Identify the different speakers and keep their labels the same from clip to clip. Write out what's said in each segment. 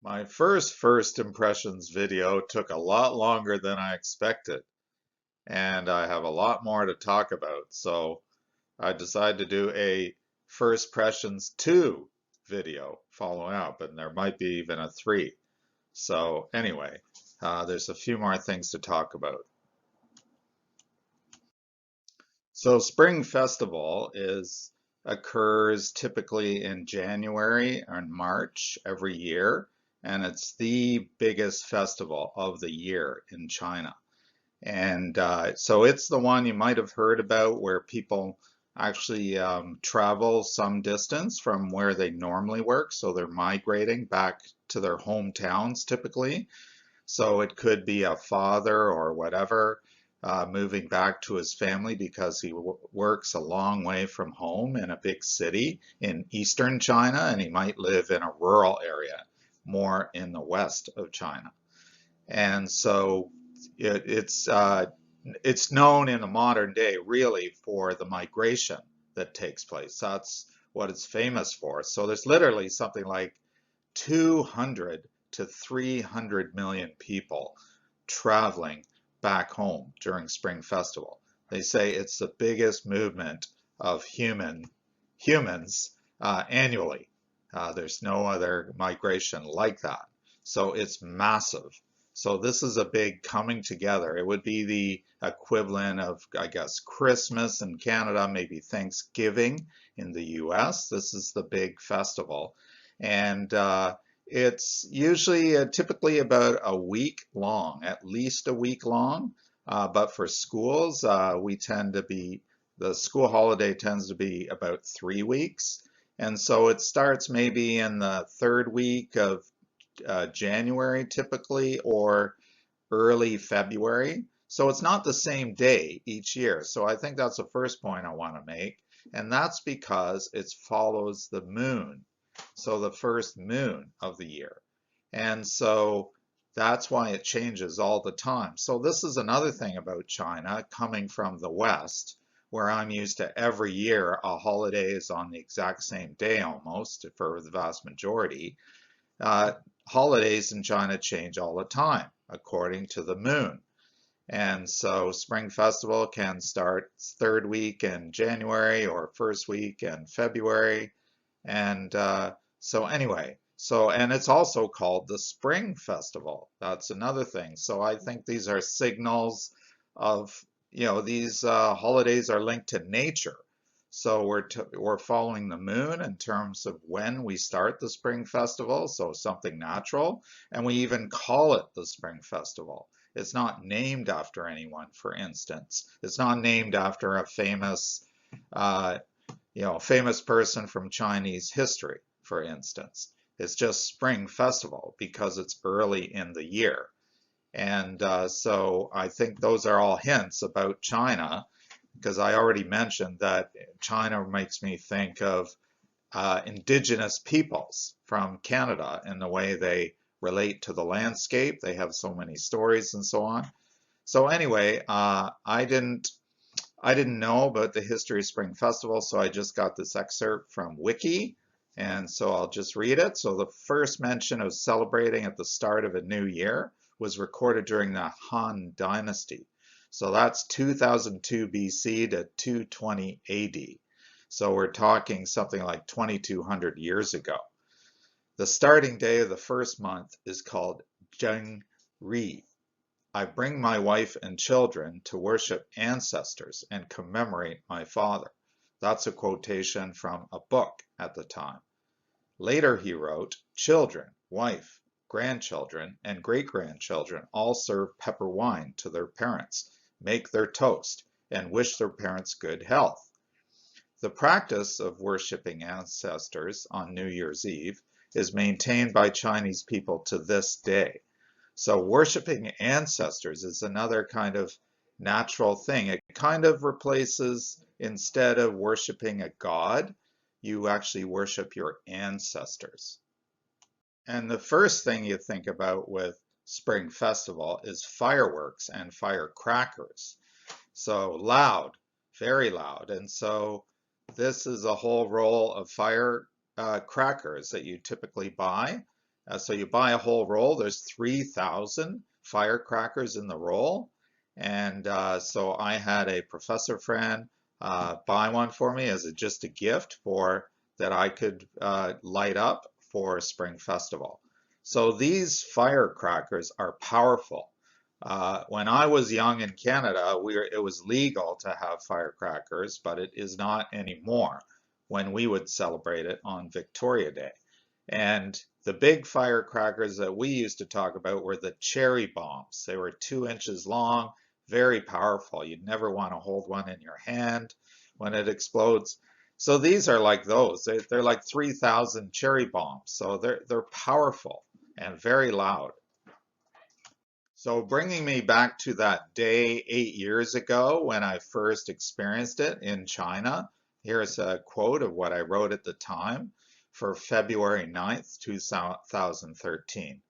Speaker 1: My first impressions video took a lot longer than I expected, and I have a lot more to talk about. So I decided to do a first impressions 2 video following up, and there might be even a 3. So anyway, there's a few more things to talk about. So Spring Festival occurs typically in January and March every year, and it's the biggest festival of the year in China. And so it's the one you might have heard about where people actually travel some distance from where they normally work. So they're migrating back to their hometowns typically. So it could be a father or whatever moving back to his family because he works a long way from home in a big city in eastern China, and he might live in a rural area more in the west of China. And so it's known in the modern day really for the migration that takes place. That's what it's famous for. So there's literally something like 200 to 300 million people traveling back home during Spring Festival. They say it's the biggest movement of humans annually. There's no other migration like that. So it's massive. So this is a big coming together. It would be the equivalent of, I guess, Christmas in Canada, maybe Thanksgiving in the US. This is the big festival. And it's usually typically about a week long, at least a week long. But for schools, the school holiday tends to be about 3 weeks. And so it starts maybe in the third week of January typically, or early February. So it's not the same day each year. So I think that's the first point I want to make. And that's because it follows the moon. So the first moon of the year. And so that's why it changes all the time. So this is another thing about China coming from the West, where I'm used to every year a holiday is on the exact same day almost for the vast majority. Holidays in China change all the time according to the moon. And so Spring Festival can start third week in January or first week in February. And so anyway, and it's also called the Spring Festival. That's another thing. So I think these are signals of, these holidays are linked to nature. So we're following the moon in terms of when we start the Spring Festival, so something natural, and we even call it the Spring Festival. It's not named after anyone, for instance. It's not named after a famous person from Chinese history, for instance. It's just Spring Festival because it's early in the year. And so I think those are all hints about China, because I already mentioned that China makes me think of indigenous peoples from Canada and the way they relate to the landscape. They have so many stories and so on. So anyway, I didn't know about the history of Spring Festival, so I just got this excerpt from Wiki, and so I'll just read it. So the first mention of celebrating at the start of a new year was recorded during the Han Dynasty. So that's 2002 BC to 220 AD. So we're talking something like 2,200 years ago. The starting day of the first month is called Zheng Ri. I bring my wife and children to worship ancestors and commemorate my father. That's a quotation from a book at the time. Later he wrote, children, wife, grandchildren, and great-grandchildren all serve pepper wine to their parents, make their toast, and wish their parents good health. The practice of worshiping ancestors on New Year's Eve is maintained by Chinese people to this day. So worshiping ancestors is another kind of natural thing. It kind of replaces, instead of worshiping a god, you actually worship your ancestors. And the first thing you think about with Spring Festival is fireworks and firecrackers. So loud, very loud. And so this is a whole roll of firecrackers that you typically buy. So you buy a whole roll. There's 3,000 firecrackers in the roll. And so I had a professor friend buy one for me as just a gift for that I could light up for Spring Festival. So these firecrackers are powerful. When I was young in Canada, it was legal to have firecrackers, but it is not anymore when we would celebrate it on Victoria Day. And the big firecrackers that we used to talk about were the cherry bombs. They were 2 inches long, very powerful. You'd never want to hold one in your hand when it explodes. So these are like those. They're like 3,000 cherry bombs. So they're powerful and very loud. So bringing me back to that day 8 years ago when I first experienced it in China, here's a quote of what I wrote at the time for February 9th, 2013.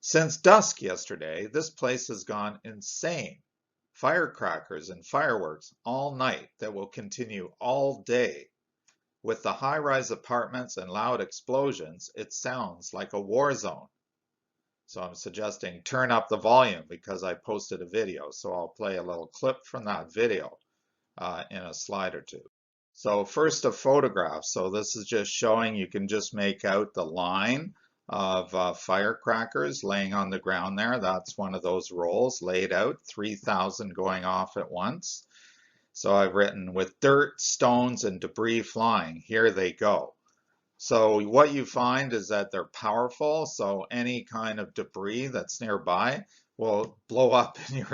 Speaker 1: Since dusk yesterday, this place has gone insane. Firecrackers and fireworks all night that will continue all day. With the high-rise apartments and loud explosions, it sounds like a war zone. So I'm suggesting turn up the volume because I posted a video. So I'll play a little clip from that video in a slide or two. So first a photograph. So this is just showing you can just make out the line of firecrackers laying on the ground there. That's one of those rolls laid out, 3,000 going off at once. So I've written with dirt, stones, and debris flying. Here they go. So what you find is that they're powerful, so any kind of debris that's nearby will blow up in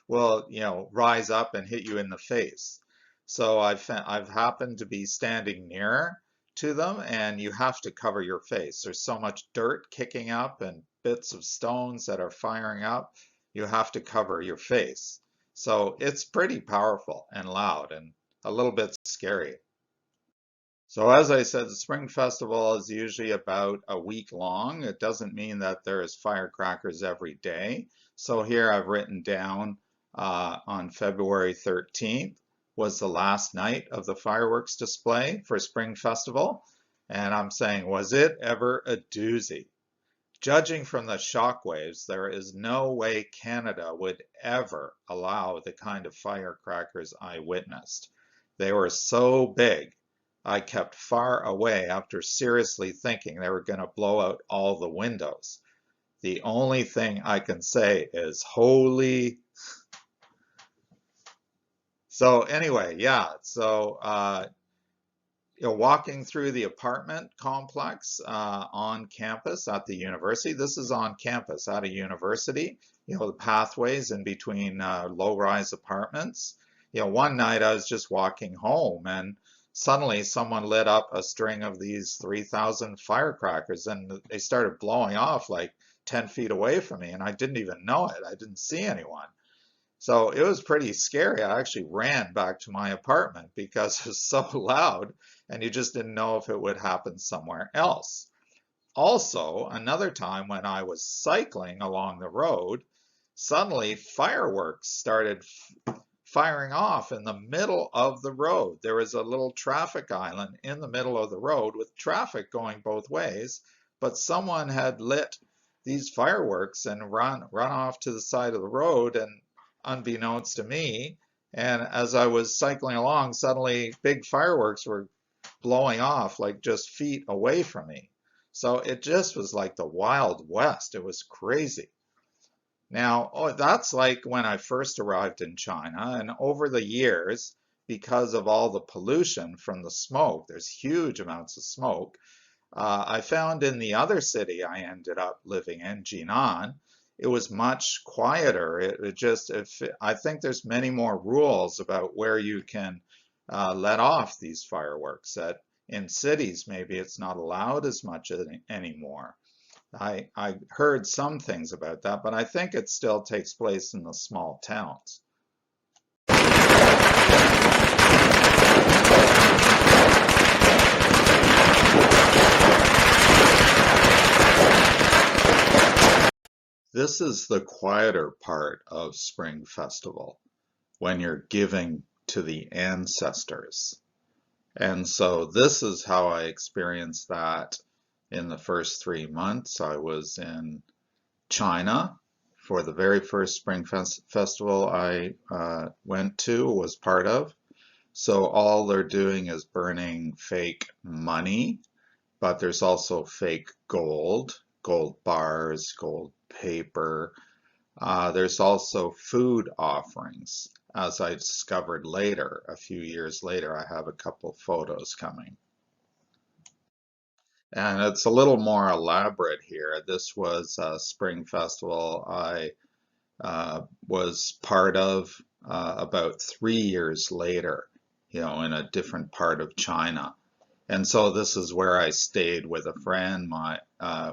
Speaker 1: will rise up and hit you in the face. So I've happened to be standing near to them, and you have to cover your face. There's so much dirt kicking up and bits of stones that are firing up, you have to cover your face. So it's pretty powerful and loud and a little bit scary. So as I said, the Spring Festival is usually about a week long. It doesn't mean that there's firecrackers every day. So here I've written down on February 13th was the last night of the fireworks display for Spring Festival. And I'm saying, was it ever a doozy? Judging from the shockwaves, there is no way Canada would ever allow the kind of firecrackers I witnessed. They were so big. I kept far away after seriously thinking they were going to blow out all the windows. The only thing I can say is holy. So anyway, yeah, so walking through the apartment complex on campus at the university. This is on campus at a university. The pathways in between low-rise apartments. One night I was just walking home and suddenly someone lit up a string of these 3,000 firecrackers and they started blowing off like 10 feet away from me and I didn't even know it. I didn't see anyone. So it was pretty scary. I actually ran back to my apartment because it was so loud and you just didn't know if it would happen somewhere else. Also, another time when I was cycling along the road, suddenly fireworks started firing off in the middle of the road. There was a little traffic island in the middle of the road with traffic going both ways, but someone had lit these fireworks and run off to the side of the road, and unbeknownst to me, and as I was cycling along, suddenly big fireworks were blowing off like just feet away from me. So it just was like the Wild West. It was crazy. Now, that's like when I first arrived in China, and over the years, because of all the pollution from the smoke, there's huge amounts of smoke. I found in the other city I ended up living in, Jinan, it was much quieter. I think there's many more rules about where you can let off these fireworks. That in cities, maybe it's not allowed as much anymore. I heard some things about that, but I think it still takes place in the small towns. This is the quieter part of Spring Festival, when you're giving to the ancestors. And so this is how I experienced that in the first 3 months. I was in China for the very first Spring Festival I went to, was part of. So all they're doing is burning fake money, but there's also fake gold, gold bars, gold paper. There's also food offerings. As I discovered later, a few years later, I have a couple photos coming. And it's a little more elaborate here. This was a spring festival I was part of about 3 years later, in a different part of China. And so this is where I stayed with a friend,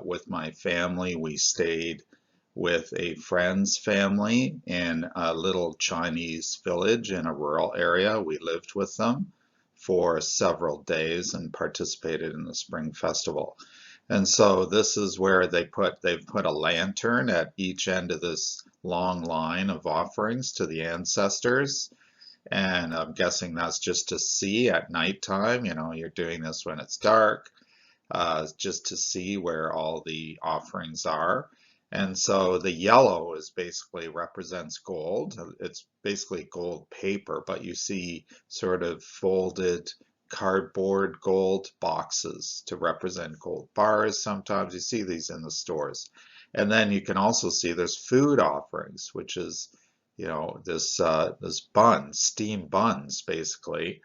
Speaker 1: with my family. We stayed with a friend's family in a little Chinese village in a rural area. We lived with them for several days and participated in the Spring Festival. And so this is where they've put a lantern at each end of this long line of offerings to the ancestors. And I'm guessing that's just to see at nighttime. You're doing this when it's dark, just to see where all the offerings are. And so the yellow is basically represents gold. It's basically gold paper, but you see sort of folded cardboard gold boxes to represent gold bars. Sometimes you see these in the stores. And then you can also see there's food offerings, which is, this buns, steamed buns, basically.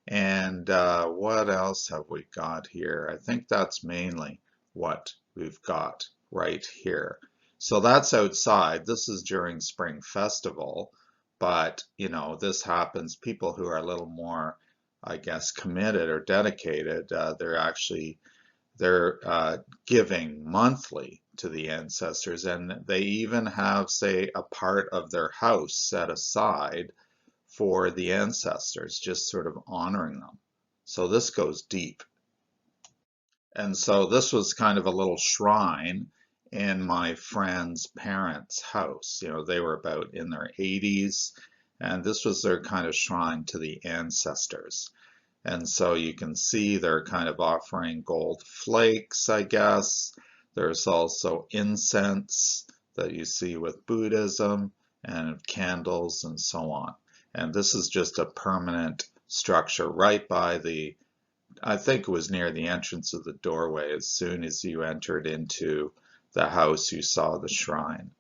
Speaker 1: And what else have we got here? I think that's mainly what we've got right here. So that's outside. This is during Spring Festival, but this happens. People who are a little more, I guess, committed or dedicated, they're giving monthly to the ancestors, and they even have, say, a part of their house set aside for the ancestors, just sort of honoring them. So this goes deep. And so this was kind of a little shrine in my friend's parents' house. They were about in their 80s, and this was their kind of shrine to the ancestors. And so you can see they're kind of offering gold flakes, I guess. There's also incense that you see with Buddhism and candles and so on. And this is just a permanent structure right by I think it was near the entrance of the doorway. As soon as you entered into the house, you saw the shrine.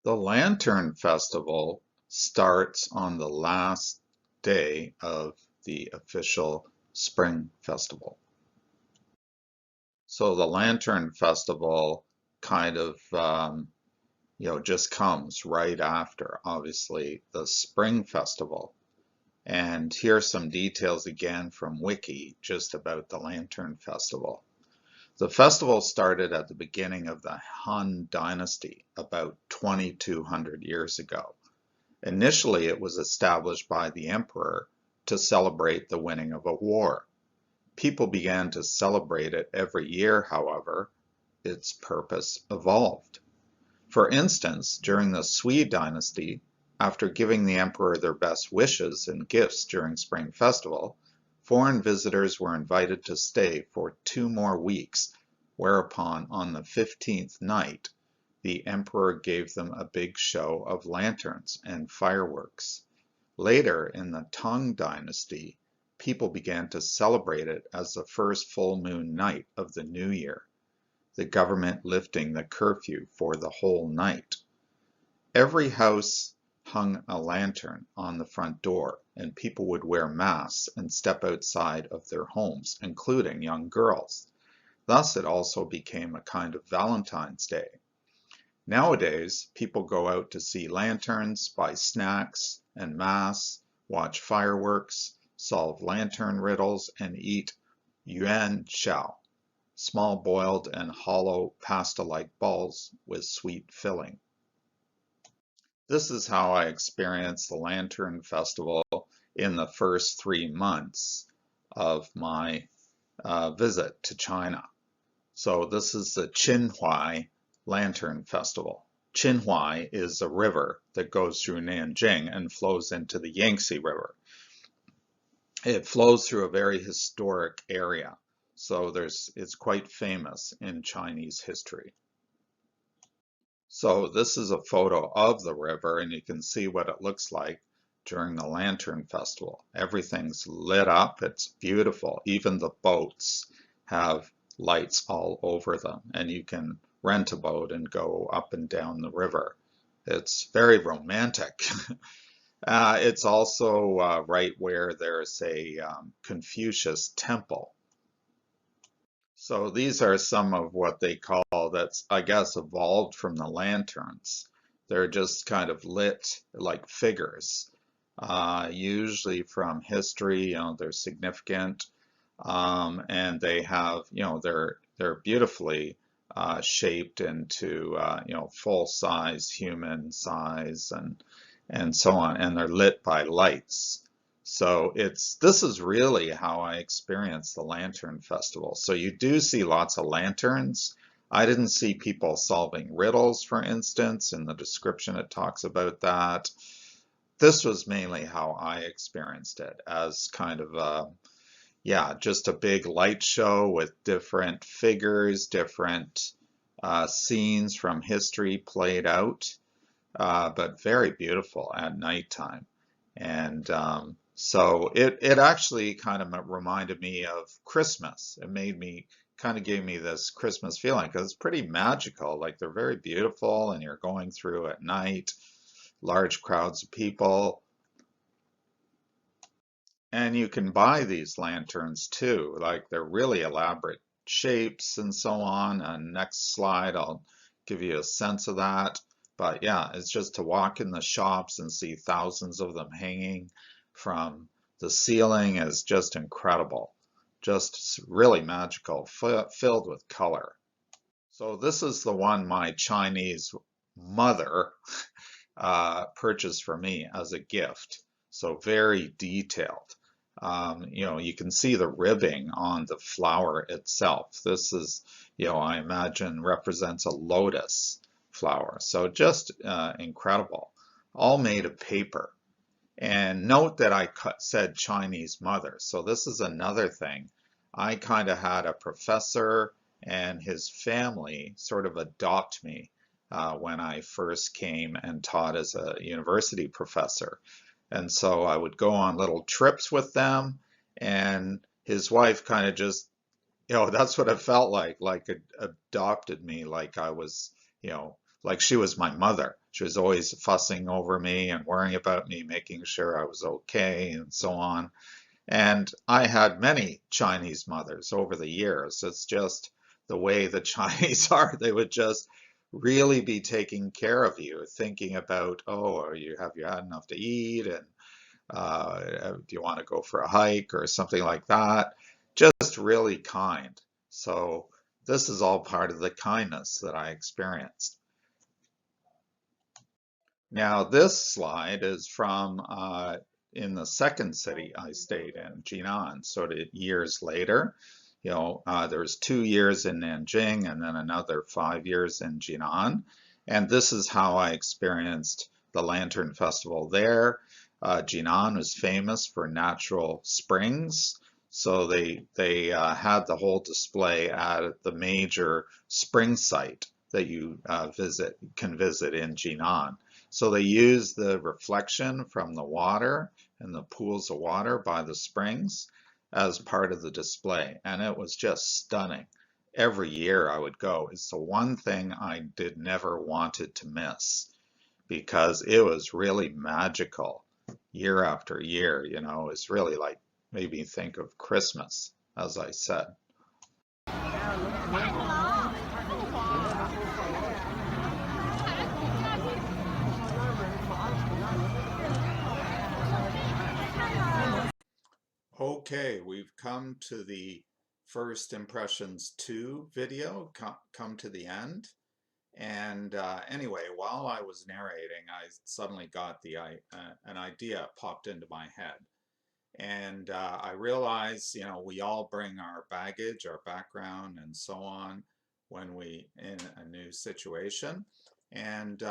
Speaker 1: The Lantern Festival starts on the last day of the official Spring Festival. So the Lantern Festival kind of, just comes right after, obviously, the Spring Festival. And here's some details again from Wiki just about the Lantern Festival. The festival started at the beginning of the Han Dynasty, about 2,200 years ago. Initially, it was established by the emperor to celebrate the winning of a war. People began to celebrate it every year, however. Its purpose evolved. For instance, during the Sui Dynasty, after giving the emperor their best wishes and gifts during Spring Festival, foreign visitors were invited to stay for 2 more weeks, whereupon on the 15th night, the emperor gave them a big show of lanterns and fireworks. Later, in the Tang Dynasty, people began to celebrate it as the first full moon night of the new year, the government lifting the curfew for the whole night. Every house hung a lantern on the front door, and people would wear masks and step outside of their homes, including young girls. Thus, it also became a kind of Valentine's Day. Nowadays, people go out to see lanterns, buy snacks and masks, watch fireworks, solve lantern riddles, and eat yuan xiao, small boiled and hollow pasta-like balls with sweet filling. This is how I experienced the Lantern Festival in the first 3 months of my visit to China. So this is the Qinhuai Lantern Festival. Qinhuai is a river that goes through Nanjing and flows into the Yangtze River. It flows through a very historic area, so it's quite famous in Chinese history. So this is a photo of the river, and you can see what it looks like during the Lantern Festival. Everything's lit up. It's beautiful. Even the boats have lights all over them, and you can rent a boat and go up and down the river. It's very romantic. It's also right where there's a Confucius Temple. So these are some of what they call, that's, I guess, evolved from the lanterns. They're just kind of lit like figures, usually from history. They're significant, and they have, they're beautifully shaped into, full size, human size, and so on, and they're lit by lights. So this is really how I experienced the Lantern Festival. So you do see lots of lanterns. I didn't see people solving riddles, for instance. In the description it talks about that. This was mainly how I experienced it, as kind of just a big light show with different figures, different scenes from history played out, but very beautiful at nighttime. And so it actually kind of reminded me of Christmas. Kind of gave me this Christmas feeling because it's pretty magical. Like, they're very beautiful, and you're going through at night, large crowds of people. And you can buy these lanterns too. Like, they're really elaborate shapes and so on. And next slide, I'll give you a sense of that. But yeah, it's just to walk in the shops and see thousands of them hanging from the ceiling is just incredible. Just really magical, filled with color. So this is the one my Chinese mother purchased for me as a gift. So very detailed. You can see the ribbing on the flower itself. This is, I imagine represents a lotus flower. So just incredible. All made of paper. And note that I said Chinese mother. So this is another thing. I kind of had a professor and his family sort of adopt me when I first came and taught as a university professor. And so I would go on little trips with them, and his wife kind of just, that's what it felt like it adopted me, like I was, like she was my mother. She was always fussing over me and worrying about me, making sure I was okay and so on. And I had many Chinese mothers over the years. It's just the way the Chinese are. They would just really be taking care of you, thinking about, oh, have you had enough to eat? And do you want to go for a hike or something like that? Just really kind. So this is all part of the kindness that I experienced. Now this slide is from in the second city I stayed in, Jinan. So years later, there was 2 years in Nanjing and then another 5 years in Jinan. And this is how I experienced the Lantern Festival there. Jinan was famous for natural springs. So they had the whole display at the major spring site that you can visit in Jinan. So they use the reflection from the water and the pools of water by the springs as part of the display. And it was just stunning. Every year I would go. It's the one thing I never wanted to miss, because it was really magical year after year. It's really like, made me think of Christmas, as I said. Okay, we've come to the First Impressions 2 video, come to the end. And anyway, while I was narrating, I suddenly got an idea popped into my head. And I realized, we all bring our baggage, our background, and so on when we in a new situation. And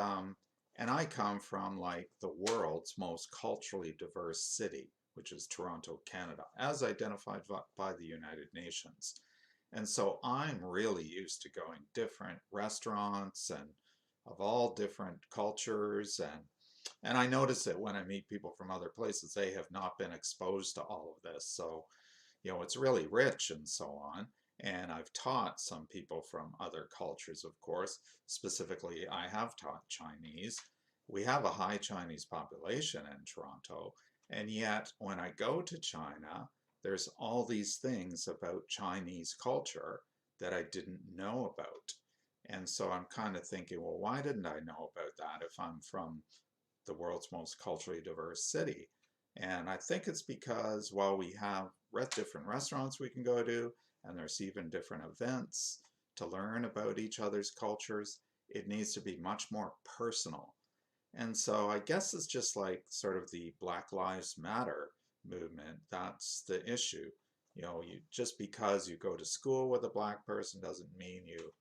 Speaker 1: I come from like the world's most culturally diverse city, which is Toronto, Canada, as identified by the United Nations. And so I'm really used to going different restaurants and of all different cultures, and I notice it when I meet people from other places. They have not been exposed to all of this. So, it's really rich and so on. And I've taught some people from other cultures, of course. Specifically, I have taught Chinese. We have a high Chinese population in Toronto, and yet when I go to China, there's all these things about Chinese culture that I didn't know about. And so I'm kind of thinking, well, why didn't I know about that if I'm from the world's most culturally diverse city? And I think it's because while we have different restaurants we can go to, and there's even different events to learn about each other's cultures, it needs to be much more personal. And so I guess it's just like sort of the Black Lives Matter movement. That's the issue. Just because you go to school with a black person doesn't mean you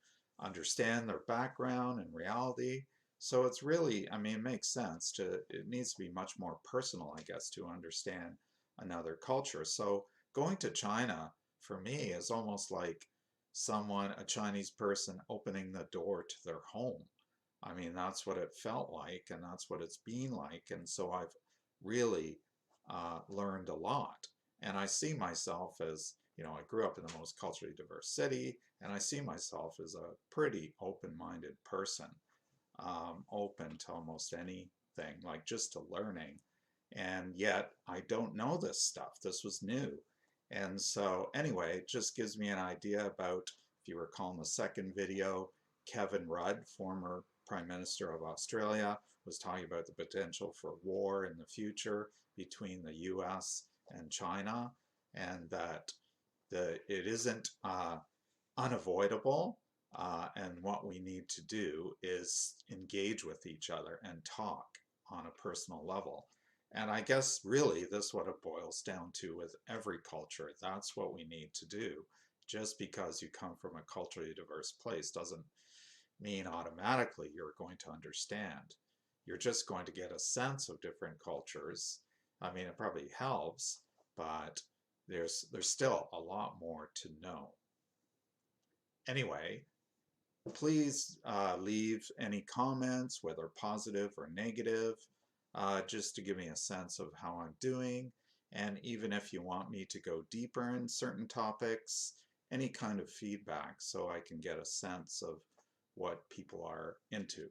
Speaker 1: understand their background and reality. So it's really, I mean, it makes sense it needs to be much more personal, I guess, to understand another culture. So going to China for me is almost like a Chinese person opening the door to their home. I mean, that's what it felt like, and that's what it's been like. And so I've really learned a lot. And I see myself as, I grew up in the most culturally diverse city, and I see myself as a pretty open-minded person, open to almost anything, like just to learning. And yet I don't know this stuff. This was new. And so anyway, it just gives me an idea about, if you recall in the second video, Kevin Rudd, former Prime Minister of Australia, was talking about the potential for war in the future between the US and China, and that it isn't unavoidable. And what we need to do is engage with each other and talk on a personal level. And I guess really this is what it boils down to with every culture. That's what we need to do. Just because you come from a culturally diverse place doesn't mean automatically you're going to understand. You're just going to get a sense of different cultures. I mean, it probably helps, but there's still a lot more to know. Anyway, please leave any comments, whether positive or negative, just to give me a sense of how I'm doing. And even if you want me to go deeper in certain topics, any kind of feedback so I can get a sense of what people are into.